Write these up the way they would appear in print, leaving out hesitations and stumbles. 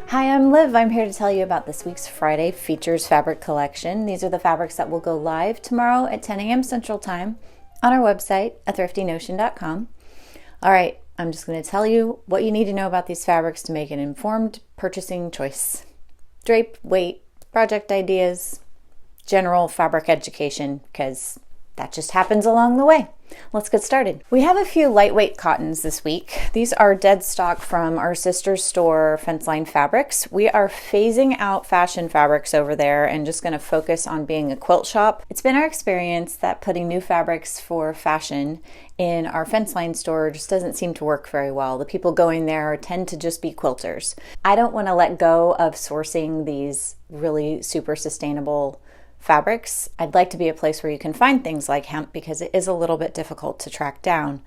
Hi, I'm Liv. I'm here to tell you about this week's Friday Features fabric collection. These are the fabrics that will go live tomorrow at 10 a.m. Central Time on our website at thriftynotion.com. All right, I'm just going to tell you what you need to know about these fabrics to make an informed purchasing choice. Drape, weight, project ideas, general fabric education, because that just happens along the way. Let's get started. We have a few lightweight cottons this week. These are dead stock from our sister store, Fenceline Fabrics. We are phasing out fashion fabrics over there and just going to focus on being a quilt shop. It's been our experience that putting new fabrics for fashion in our Fenceline store just doesn't seem to work very well. The people going there tend to just be quilters. I don't want to let go of sourcing these really super sustainable fabrics. I'd like to be a place where you can find things like hemp because it is a little bit difficult to track down.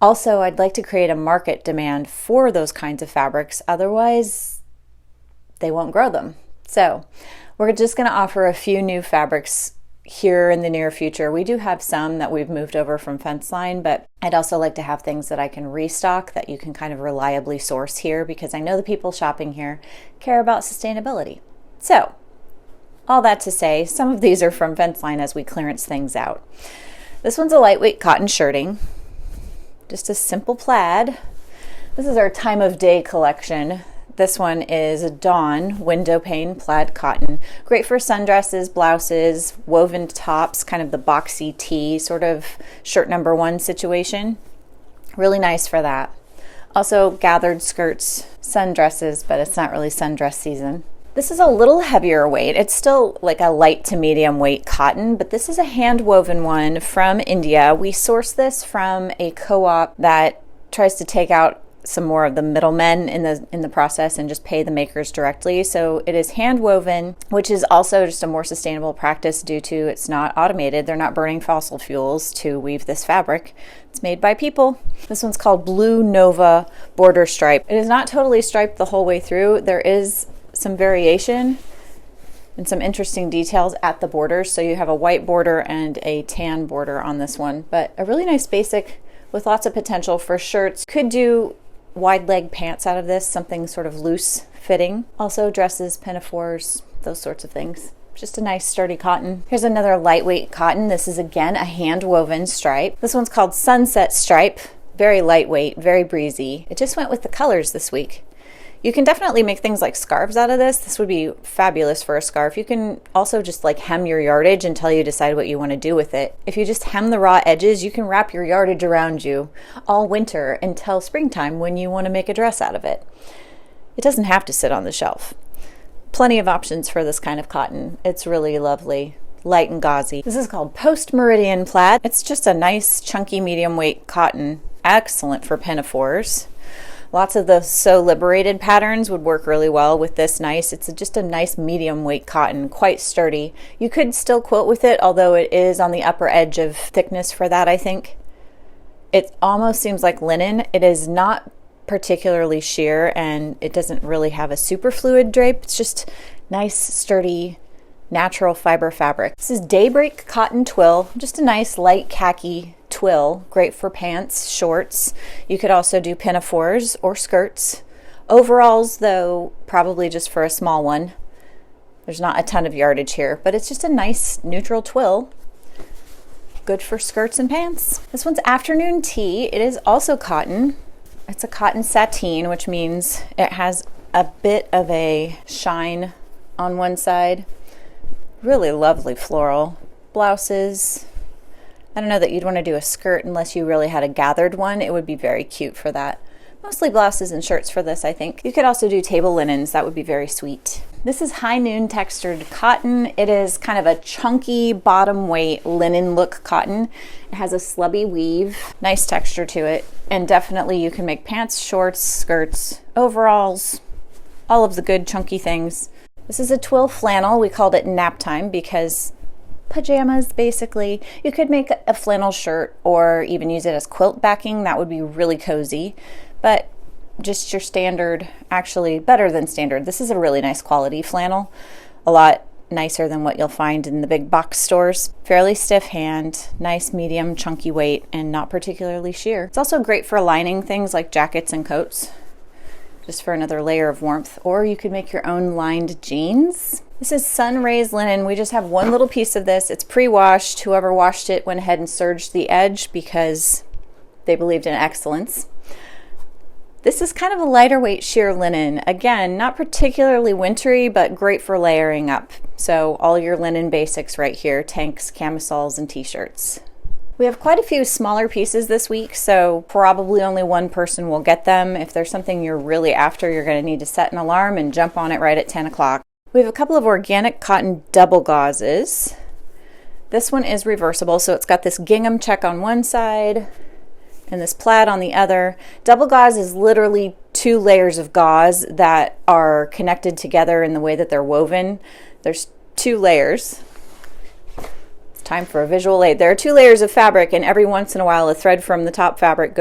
Also, I'd like to create a market demand for those kinds of fabrics. Otherwise, they won't grow them. So we're just going to offer a few new fabrics here in the near future. We do have some that we've moved over from Fenceline, but I'd also like to have things that I can restock that you can kind of reliably source here because I know the people shopping here care about sustainability. So all that to say, some of these are from Fenceline as we clearance things out. This one's a lightweight cotton shirting, just a simple plaid. This is our time of day collection. This one is a Dawn window pane plaid cotton. Great for sundresses, blouses, woven tops, kind of the boxy tee sort of shirt number one situation. Really nice for that. Also gathered skirts, sundresses, but it's not really sundress season. This is a little heavier weight. It's still like a light to medium weight cotton, but this is a hand woven one from India. We source this from a co-op that tries to take out some more of the middlemen in the process and just pay the makers directly. So it is hand woven, which is also just a more sustainable practice due to it's not automated. They're not burning fossil fuels to weave this fabric. It's made by people. This one's called Blue Nova Border Stripe. It is not totally striped the whole way through. There is some variation and some interesting details at the borders. So you have a white border and a tan border on this one, but a really nice basic with lots of potential for shirts. Could do wide leg pants out of this, something sort of loose fitting. Also dresses, pinafores, those sorts of things. Just a nice sturdy cotton. Here's another lightweight cotton. This is again a hand woven stripe. This one's called Sunset Stripe. Very lightweight, very breezy. It just went with the colors this week. You can definitely make things like scarves out of this. This would be fabulous for a scarf. You can also just like hem your yardage until you decide what you want to do with it. If you just hem the raw edges, you can wrap your yardage around you all winter until springtime when you want to make a dress out of it. It doesn't have to sit on the shelf. Plenty of options for this kind of cotton. It's really lovely, light and gauzy. This is called Post Meridian Plaid. It's just a nice chunky medium weight cotton, excellent for pinafores. Lots of the So Liberated patterns would work really well with this nice. It's just a nice medium weight cotton, quite sturdy. You could still quilt with it, although it is on the upper edge of thickness for that, I think. It almost seems like linen. It is not particularly sheer and it doesn't really have a super fluid drape. It's just nice, sturdy, natural fiber fabric. This is Daybreak Cotton Twill, just a nice light khaki twill, great for pants, shorts. You could also do pinafores or skirts. Overalls, though, probably just for a small one. There's not a ton of yardage here, but it's just a nice neutral twill. Good for skirts and pants. This one's Afternoon Tea. It is also cotton. It's a cotton sateen, which means it has a bit of a shine on one side. Really lovely floral. Blouses. I don't know that you'd want to do a skirt unless you really had a gathered one. It would be very cute for that. Mostly blouses and shirts for this, I think. You could also do table linens. That would be very sweet. This is High Noon Textured Cotton. It is kind of a chunky bottom weight linen look cotton. It has a slubby weave, nice texture to it. And definitely you can make pants, shorts, skirts, overalls, all of the good chunky things. This is a twill flannel. We called it nap time because pajamas, basically. You could make a flannel shirt or even use it as quilt backing. That would be really cozy, but just your standard, actually better than standard. This is a really nice quality flannel, a lot nicer than what you'll find in the big box stores. Fairly stiff hand, nice medium chunky weight, and not particularly sheer. It's also great for lining things like jackets and coats. just for another layer of warmth. Or you could make your own lined jeans. This is sun raised linen. We just have one little piece of this. It's pre-washed. Whoever washed it went ahead and serged the edge because they believed in excellence. This is kind of a lighter weight sheer linen. Again, not particularly wintry, but great for layering up. So all your linen basics right here, tanks, camisoles, and t-shirts. We have quite a few smaller pieces this week, so probably only one person will get them. If there's something you're really after, you're going to need to set an alarm and jump on it right at 10 o'clock. We have a couple of organic cotton double gauzes. This one is reversible, so it's got this gingham check on one side and this plaid on the other. Double gauze is literally 2 layers of gauze that are connected together in the way that they're woven. There's 2 layers. It's time for a visual aid. There are 2 layers of fabric, and every once in a while a thread from the top fabric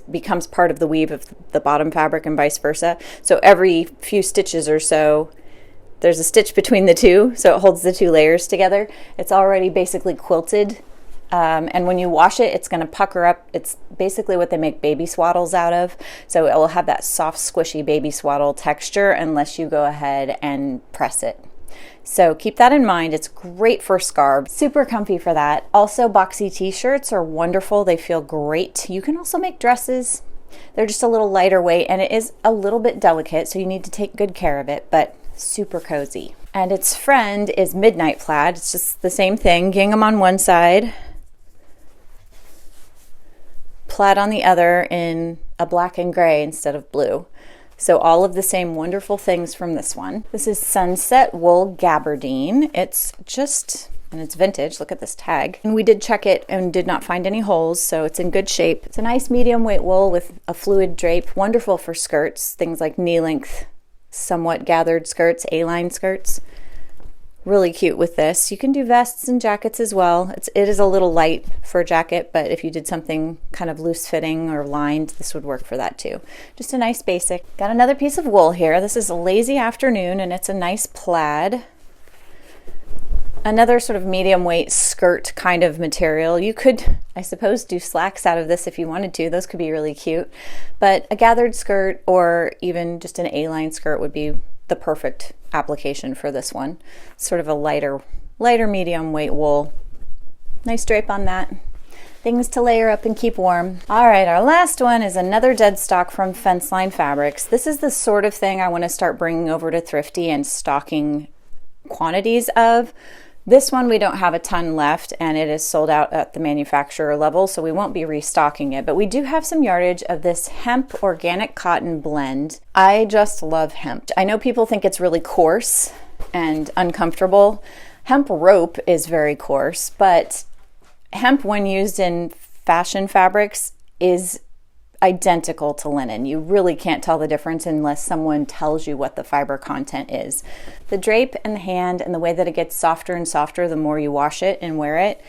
becomes part of the weave of the bottom fabric and vice versa. So every few stitches or so, there's a stitch between the 2, so it holds the 2 layers together. It's already basically quilted. And when you wash it, it's going to pucker up. It's basically what they make baby swaddles out of. So it will have that soft, squishy baby swaddle texture unless you go ahead and press it. So keep that in mind. It's great for scarves. Super comfy for that. Also, boxy t-shirts are wonderful. They feel great. You can also make dresses. They're just a little lighter weight, and it is a little bit delicate, so you need to take good care of it, but super cozy. And its friend is midnight plaid. It's just the same thing. Gingham on one side, plaid on the other in a black and gray instead of blue. So all of the same wonderful things from this one. This is Sunset Wool Gabardine. It's vintage. Look at this tag. And we did check it and did not find any holes, so it's in good shape. It's a nice medium weight wool with a fluid drape. Wonderful for skirts, things like knee length, somewhat gathered skirts, A-line skirts. Really cute with this. You can do vests and jackets as well. It is a little light for a jacket, but if you did something kind of loose fitting or lined, this would work for that too. Just a nice basic. Got another piece of wool here. This is a Lazy Afternoon, and it's a nice plaid. Another sort of medium weight skirt kind of material. You could, I suppose, do slacks out of this if you wanted to. Those could be really cute. But a gathered skirt or even just an A-line skirt would be the perfect application for this one. Sort of a lighter medium weight wool. Nice drape on that. Things to layer up and keep warm. All right, our last one is another dead stock from Fence Line Fabrics. This is the sort of thing I want to start bringing over to Thrifty and stocking quantities of. This one we don't have a ton left, and it is sold out at the manufacturer level, so we won't be restocking it, but we do have some yardage of this hemp organic cotton blend. I just love hemp. I know people think it's really coarse and uncomfortable. Hemp rope is very coarse, but hemp, when used in fashion fabrics, is identical to linen. You really can't tell the difference unless someone tells you what the fiber content is. The drape and the hand and the way that it gets softer and softer the more you wash it and wear it,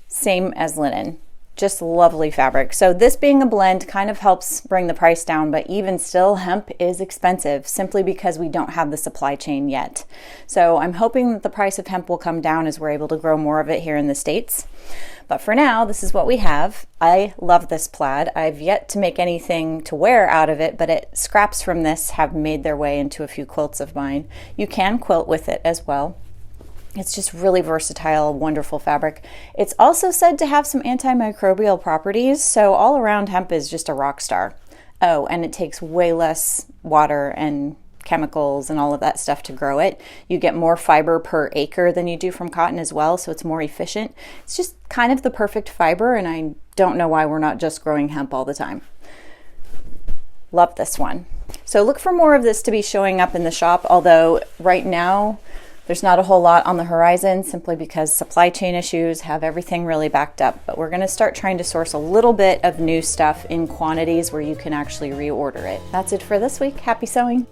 same as linen. Just lovely fabric. So this being a blend kind of helps bring the price down, but even still, hemp is expensive simply because we don't have the supply chain yet. So I'm hoping that the price of hemp will come down as we're able to grow more of it here in the States. But for now, this is what we have. I love this plaid. I've yet to make anything to wear out of it, but scraps from this have made their way into a few quilts of mine. You can quilt with it as well. It's just really versatile, wonderful fabric. It's also said to have some antimicrobial properties, so all around hemp is just a rock star. Oh, and it takes way less water and chemicals and all of that stuff to grow it. You get more fiber per acre than you do from cotton as well, so it's more efficient. It's just kind of the perfect fiber, and I don't know why we're not just growing hemp all the time. Love this one. So look for more of this to be showing up in the shop, although right now there's not a whole lot on the horizon simply because supply chain issues have everything really backed up. But we're going to start trying to source a little bit of new stuff in quantities where you can actually reorder it. That's it for this week. Happy sewing.